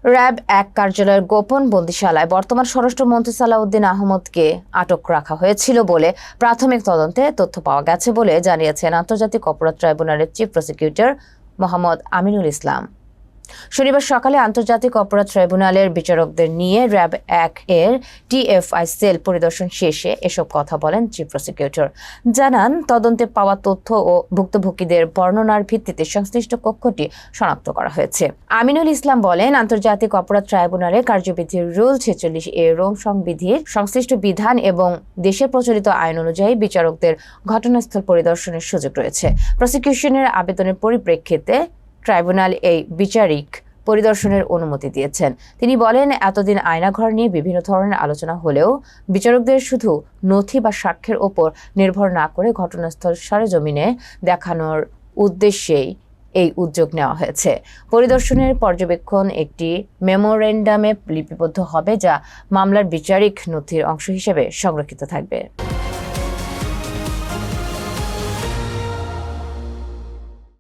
RAB ১ কার্যালয়ের গোপন বন্দিশালায় বর্তমান স্বরাষ্ট্রমন্ত্রী সালাউদ্দিন আহমদকে আটক রাখা হয়েছিল বলে প্রাথমিক তদন্তে তথ্য পাওয়া গেছে বলে জানিয়েছেন আন্তর্জাতিক অপরাধ ট্রাইব্যুনালের চিফ প্রসিকিউটর মোহাম্মদ আমিনুল ইসলাম। শনিবার সকালে আন্তর্জাতিক অপরাধ ট্রাইব্যুনালের বিচারকদের নিয়ে র্যাব ১ এর টিএফআই সেল পরিদর্শন শেষে এসব কথা বলেন চিফ প্রসিকিউটর। জানান, তদন্তে পাওয়া তথ্য ও ভুক্তভোগীদের বর্ণনার ভিত্তিতে সংশ্লিষ্ট কক্ষটি শনাক্ত করা হয়েছে। আমিনুল ইসলাম বলেন, আন্তর্জাতিক অপরাধ ট্রাইব্যুনালের কার্যবিধির রুল ৪৬ এ রোম সংবিধির সংশ্লিষ্ট বিধান এবং দেশের প্রচলিত আইন অনুযায়ী বিচারকদের ঘটনাস্থল পরিদর্শনের সুযোগ রয়েছে। প্রসিকিউশনের আবেদনের পরিপ্রেক্ষিতে ট্রাইব্যুনাল এই বিচারিক পরিদর্শনের অনুমতি দিয়েছেন। তিনি বলেন, এতদিন আয়নাঘর নিয়ে বিভিন্ন ধরনের আলোচনা হলেও বিচারকদের শুধু নথি বা সাক্ষ্যের ওপর নির্ভর না করে ঘটনাস্থল সরেজমিনে দেখানোর উদ্দেশ্যেই এই উদ্যোগ নেওয়া হয়েছে। পরিদর্শনের পর্যবেক্ষণ একটি মেমোরেন্ডামে লিপিবদ্ধ হবে, যা মামলার বিচারিক নথির অংশ হিসেবে সংরক্ষিত থাকবে।